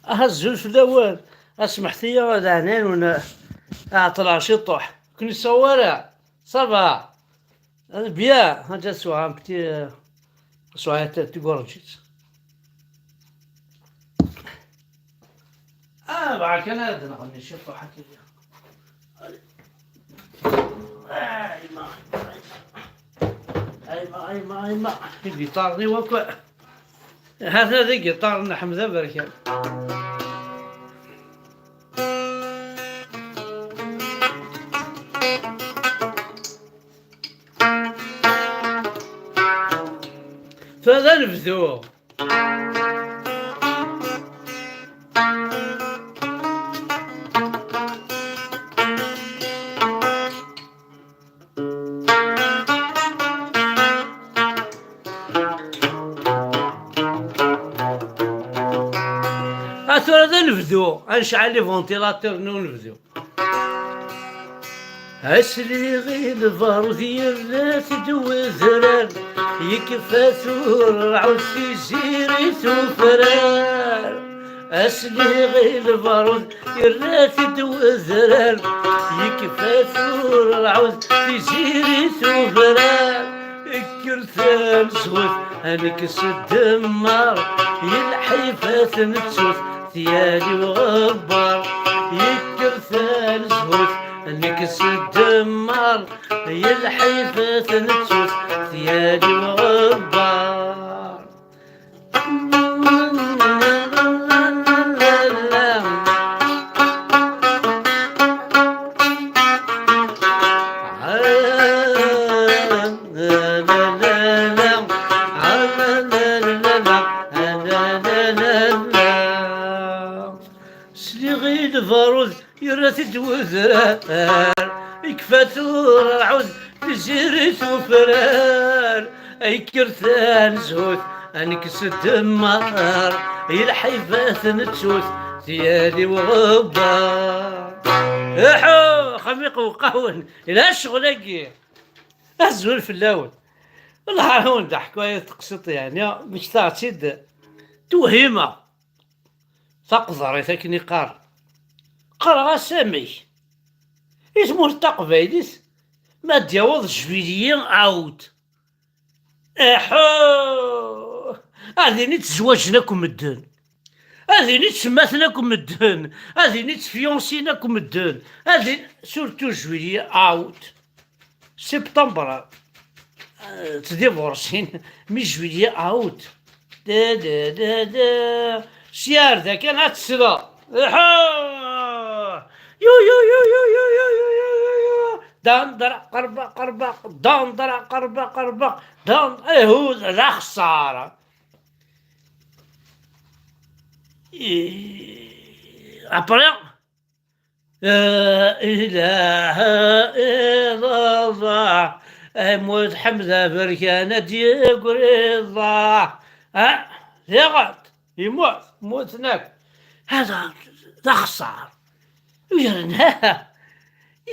الزول في الاول اسمح لي هذا عنان وانا طلع شي طوح كني صورة صبا بيا هجا سوها بتي سوها تقرجت بعد كان هذا نغني شوف حكي ايما الجيتار ني وكا هذا الجيتار نحمد بركان فهذا نبذو هذا نبذو نشعل لي فونتيلاتور نبذو أسلي غير البارود يرات دوزران يكفى ثور عود في زيريت وفران أسلي غير البارود يرات دوزران يكفى ثور عود في زيريت وفران كرثان صغث أنكس الدمار يلحيفات نتسوث ثيالي وغبار يكرثان صغث نكس الدمار هي الحيفة نتشوف ثيابي وغبار سليغي البارود يرات دوزران يكفى ثور عود بزيرت وفرار اي كرثان زوث انكس الدمار الحيفات نتشوث ثيالي وغبار احو خميق وقهون لا شغلك الزول في الاول والله هون ضحك وهي تقسط يعني مش تعتيد توهمه تقدر ثكني قرا سامي اسمه التقبيليس ما تجاوز جبيليين عاود احو هذه نيت تزواجناكم الدن هذه نيت سماتناكم الدن هذه نيت فيونسيناكم الدن هذه سورتو جويلية عاود سبتمبر تديفورسين مي جويلية عاود دا دا دا دا سيار ذا كان هاتسلا يو يو يو يو يو يو يو يو دندر قربق قربق دندر قربق قربق دن هو ذا خسارة أبرق إله إلا الله موت حمزة بركانة يقول الله يغد يموت هناك هذا خسار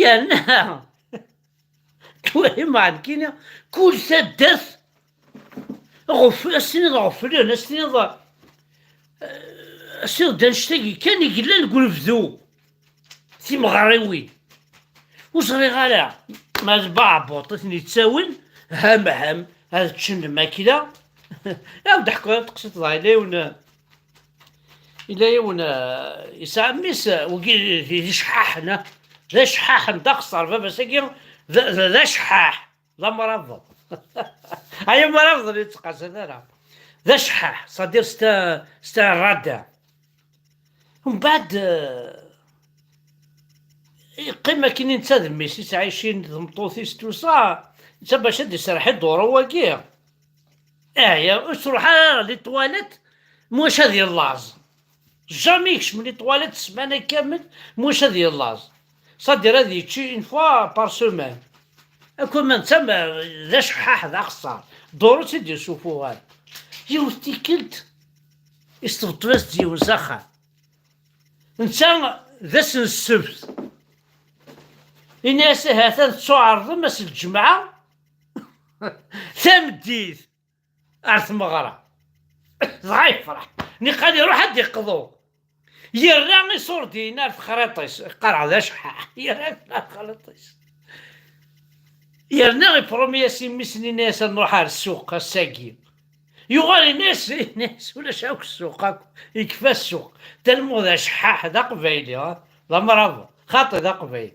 يا توهم عن كينا كل سدس السنين غفلين السنين دنشتاقي كان يقلل نقول فذو سي مغريوين وصري غالا ما زباع بوطتني تساون هم هذا تشن ماكلة يا ضحكوا تقصد ضايلي إلا يونا يساميس وقيل في شحاحنا ذا شحاح ندخصر فبا ساكين ذا شحاح لا مرض هيا مرض اللي تقاسد انا ذا شحاح صدير ستا الردع ومن بعد قيمة كي نتساد ميسيس عايشين مطوثي ستوصا نتبا شد يسرح الدور واقيا يا تروح للتواليت موش هذه اللاز جاميكش من التواليت سمانة كامل موش هذه اللاز صدر هذه تشي اون فوا بار سومان اكون من تما ذا شحاح ذا خسار دورو تيدي يشوفو هاد يوتي كلت استفطوست ديال زخا نتا ذا سن السبت الناس هاتا تعرض مس الجمعة ثمديث أرث مغرى ضعيف فرح نقال يروح حد يقضو يرى يصور دينار في خريطيس قرع ذا شحاح يرى في خريطيس يرنا بروميا سيمي سنين ناس نروح على السوق الساقي يغالي ناس ولا شاوك السوق يكفى السوق تلمو ذا شحاح ذا قبايلي لا مرض خاطر ذا قبايلي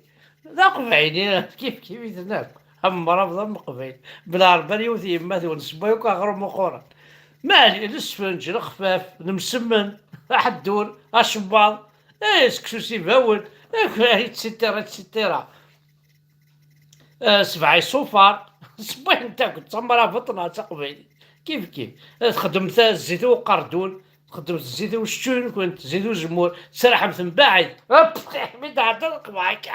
ذا قبايلي كيف يتناك هم مرض ذا قبايلي بلا رباني وثي يماثي ونسبايوك أغرم وخورا مالي الاسفنج الخفاف المسمن الدور الشباط سكسو سيفاول تستيرا سبعي صوفار صباح تاكل تمرها بطنها تقبيلي كيف تخدم الزيت وقردون تخدم الزيت والشتون كنت زيت وزمور تسرح من بعيد من تعطلق معاك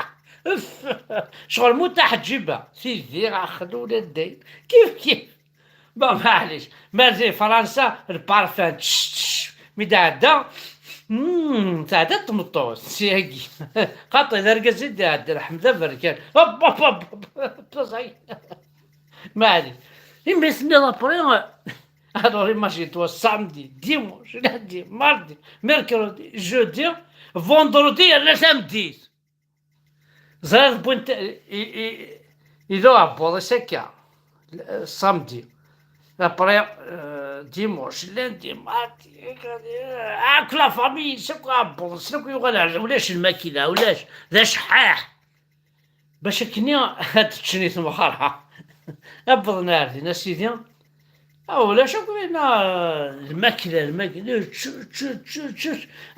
شغل مو تحت جيبها سيدي خدو الدين كيف معليش ما زي فرنسا البارفان مدعدا تعدى طمطوس سياقي خاطر اذا رقا زيد عاد حمزه بركان هوب ما عليك يما سني لابري alors imagine-toi samedi dimanche lundi mardi mercredi jeudi vendredi ولا samedi زاد بنت إذا عبوا سكا samedi après dimanche lundi mardi هاك لا فامي سوق عبوا سوق يغلى ولاش الماكينة ولاش ذا شحاح باش كني هاد تشنيت مخارها أبضنا عندنا سيدي ولا شوف لنا الماكلة تش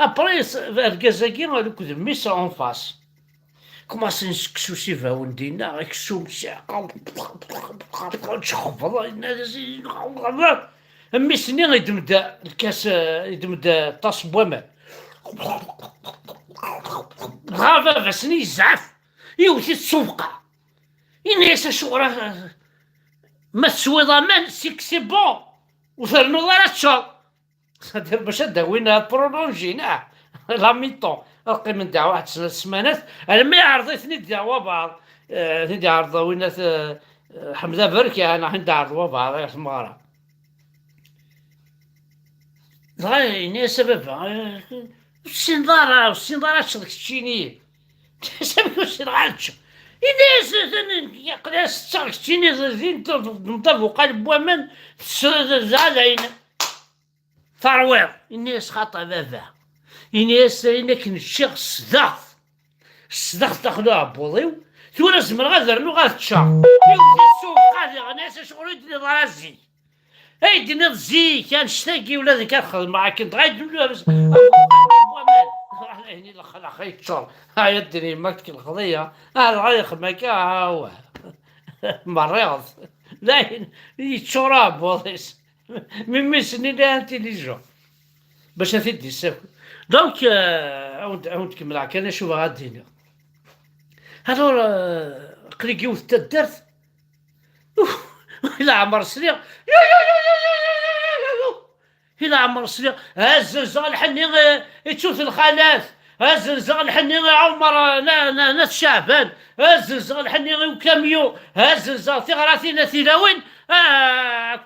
ابري الكازاكي هذوك ميس اون فاس كوماس نسكسو سيفا وندينا كسو مساقة تخفض امي سني يدمد الكاس يدمد طاس بومال غافا سني يزعف يوتي السوقة ينسى شغله ما تسوي ضمان سي بون وثرنو ضرا تشال صدر باش داوينا برولونجينا لا ميطون رقي من دعوة واحد 3 سمانات انا ما عرضيتني الدعوة بعض هندي عرضوينا حمزة بركي انا هندي عرضوا بعض يا سمارة ضايني سبب السنضارة تشيني سبب السنغالتش إناس يقلاس تشاركتيني زين نطبق قلب ومن زعلين ثروير إناس خاطر بابا إناس إنك نشيخ الصداق تاخدوها بوضيو ثورة زمر غادرنو غاتشار يوجد السوق قادر ناس شغل يدني ضرازي أي دينا الزي كان شتاقي ولا ذي كان خدم معاك كنت غايد نلبس هني الخلا يتشر هاي الدنيا ماكتك القضية هذا غايخ مكا هو مريض لا يتشراب بوضيس من سنين لا انتيليجون باش تدي الساكو دونك عاود كمل كان شوف هاد الدنيا هالور قليق يوث تدرت إلا عمر سريع إلا عمر سريع هز الحني تشوف الخالات هز الحني عمر ناس شعبان هز الحني وكاميو هز ثغراتينا ثلاوين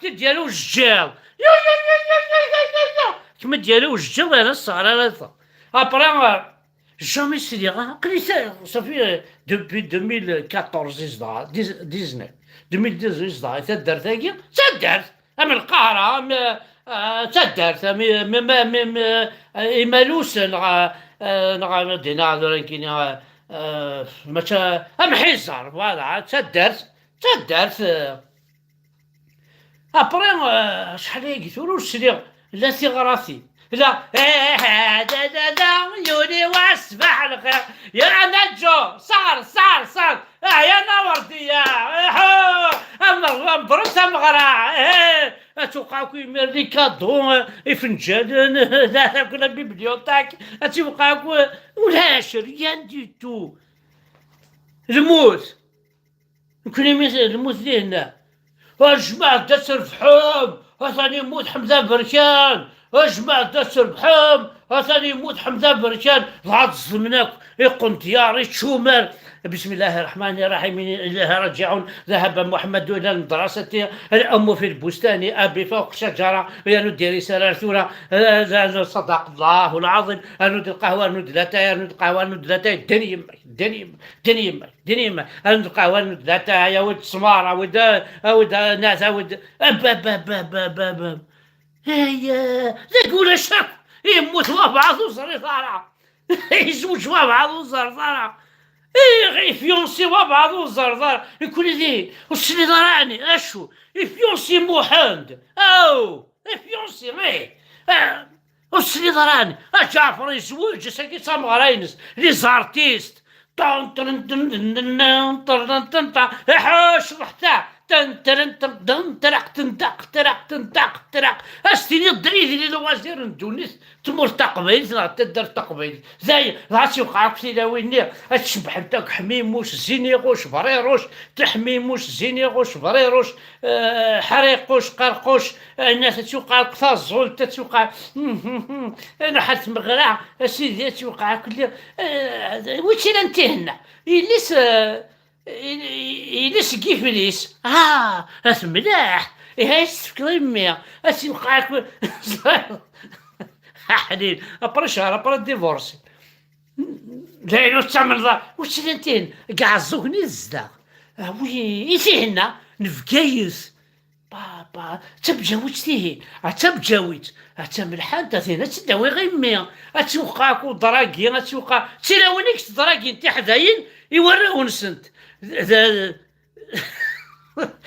كنت ديالو الجال كما ديالو الجال انا الصغار هذا ابرا جامي سريع قليل صافي دوبي 2014 19 2019 تدرت تدرت من القاهرة تدرت إمالوس نغا دينا ولكن ماشا حزار فوالا تدرت أبري شحال قلت له سريع لا ثغراتي لا دا يوني واسبح الخير يا نجو صار يا نوردي يا اما برمت مغرا اتوقعكو يمرني كادو فنجان لا كنا بيبليوتاك اتوقعكو ولاش ريان دي تو الموت يمكن الموت لهنا الجماعة تسر فحوم ثاني يموت حمزة بركان اجمع تسربحام اثاني يموت حمزه بركان ضعت الزمناك يقن دياري تشومر. بسم الله الرحمن الرحيم إليها راجعون. ذهب محمد إلى المدرسة، الأم في البستان، أبي فوق شجرة، ينودي رسالة ثورة. صدق الله العظيم. أنود القهوة ندلتها، أنود القهوة ندلتها، دني يمك دني يمك دني يمك دني يمك، أنود القهوة ندلتها يا ولد سمارة ود ناس ود أب أب أب أب أب أب. هيا تقول الشك يموت وبعض وصرصارة يزوج وبعض وصرصارة يفيونسي وبعض وزرزر يكون ذي وش اللي ضرعني اشو يفيونسي موحد او يفيونسي مي وش اللي ضرعني جعفر يزوج ساكي سامغراينس لي زارتيست طن طن طن طن طن طن طن حوش رحتا تن تن تن تن ترق تنتق ترق تنتق ترق استني الدريد اللي لوازير ندونيس تمر تقبيل تدر تقبيل زي راسي وقعك في داويني تشبح انت حميموش زينيغوش بريروش تحميموش زينيغوش بريروش حريقوش قرقوش الناس تسوقع كثار زول تسوقع انا حات مغرع سيدي تسوقع كل وش انت هنا يليس يليس كيف ليس ملاح هايس فكريمي اسي وقعك حنين ابرا شهر ابرا ديفورسي لا تعمل ذا وش انتين كاع الزوغني الزدا وي يتي هنا نفكايس بابا تبجاويت تيهين تبجاويت ملحان تاثينا تداوي غير مية اتوقعك ودراكي اتوقع تلاونيك دراكي انت حداين يوراون سنت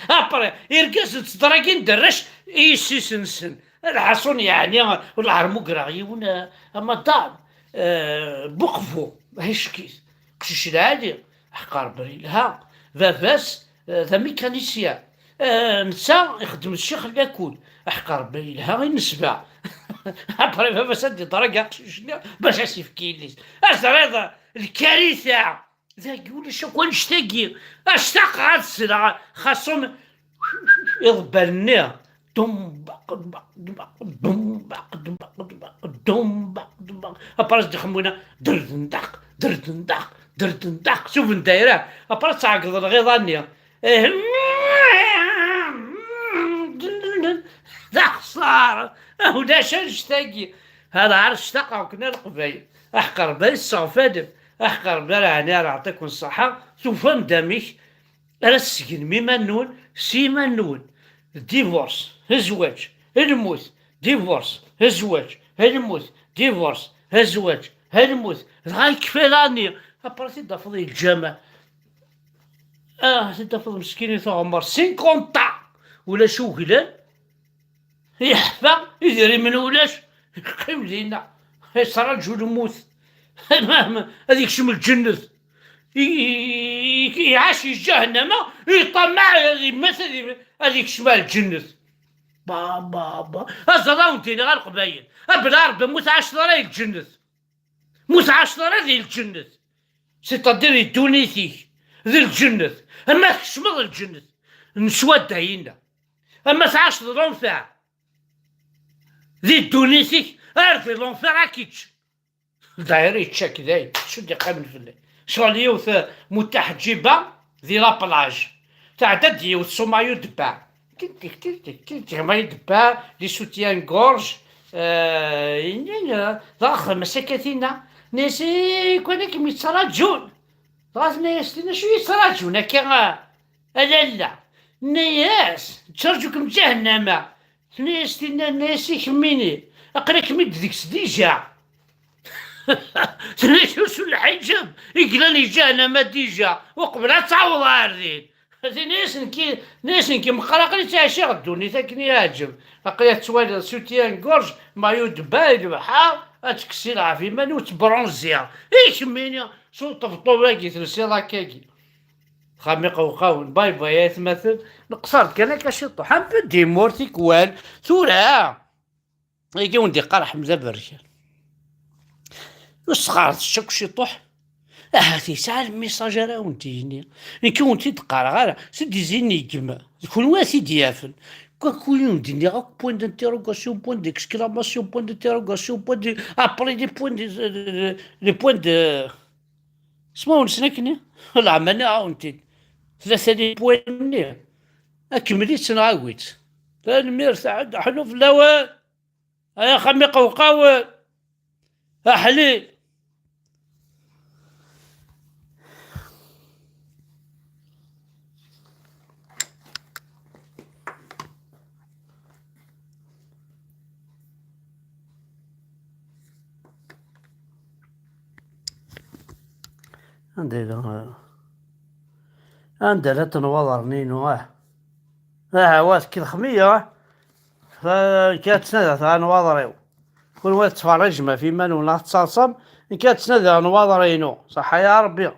ابري يرقص دراكي ندرش يسيسنسن الحصون يعني والعرموكراغيون اما دار بوقفو ماهيش كيس كشش العادي حقار بريلها فافاس ذا ميكانيسيان نسا يخدم الشيخ لاكول حقار بريلها غير نسبة ابري فافاس هادي درجة كششنا باش اسيفكي ليس هذا الكارثة ذا يقول شكون نشتاقي اشتاق هاد السلعة خاصهم يضبرنيها ابرز دخمونا دردندق دردندق دردندق شوف ندايره ابرز تعقد الغيظانية ذا خسارة هدا شنشتاقي هذا عرس اشتاق وكنا القبايل احقر بالي الصوفادم احقر بالي عني نعطيكم الصحة سوف ندمك على السجن مما نون سيما نون ديفورس الزواج الموت ديفورس الزواج الموت ديفورس الزواج الموت غاي كفيلاني ابرتي دافضي الجامع تدافض مسكين عمر 50 طا ولا شوكلان يحفى يدير من ولاش يقيم لينا يصرى رجل موت المهم هذيك شم الجنة يعاش جهنم يطمع مثل هذيك شمال الجنة بابا الزراونتي غير قبايل بلا ربي موت 10 الجنة موت 10 ذي الجنة سيتادير يدونيتي ذي الجنة اما تشمل الجنة نسواد داينا اما 10 لونفاع ذي دونيتي ارضي لونفاع اكيتش داير يتشاك داير شدي قابل في الليل شغل يوث متحجبة ذي لابلاج تاع دادي والسومايو دبا كنتي ما يدبا لي سوتيان غورج ضخم مساكتنا ناسي كنا كيما يتراجون راس ناسنا شو يتراجون هكا لا ناس تشرجوكم جهنم ناسنا ناسي كميني اقراك مد ديك ديجا شو الحجاب يقلاني جهنم ديجا وقبل تعوض عارضين هذي ناس كي مقراقلي تاع شي غدوني تاكني عاجب اقيا توالي سوتيان كورج مايو دبايل بحال اتكسي العافيه ماني وتبرونزيا كميني شو طفطوباكي ترسي لاكاكي خامي قوقاون باي باي تمثل نقصر كان كاشطو حمد دي مورتي كوال ثورة يجي وندي قرا حمزه برشا وصغارت الشك شي طوح هاتي ساعة الميساجير ونتيني كي ونتي تقرا غير سدي زيني كما كون واسي ديافن Quoi dîner, point d'interrogation, point d'exclamation, point d'interrogation, point de... Après des points des points de... اسمه نسنكني لا ماني عاونتي ثلاثة دي بوين أكمليت سنعاود تنمير سعد حلو في اللوان يا خمي قوقاوي أحلي عندي لا تنوضر نينو عوات كي الخمية فكانت سنة نواضريو كل واحد تفرج ما في من ولا تصاصم إن كانت سنة نواضرينو صح يا ربي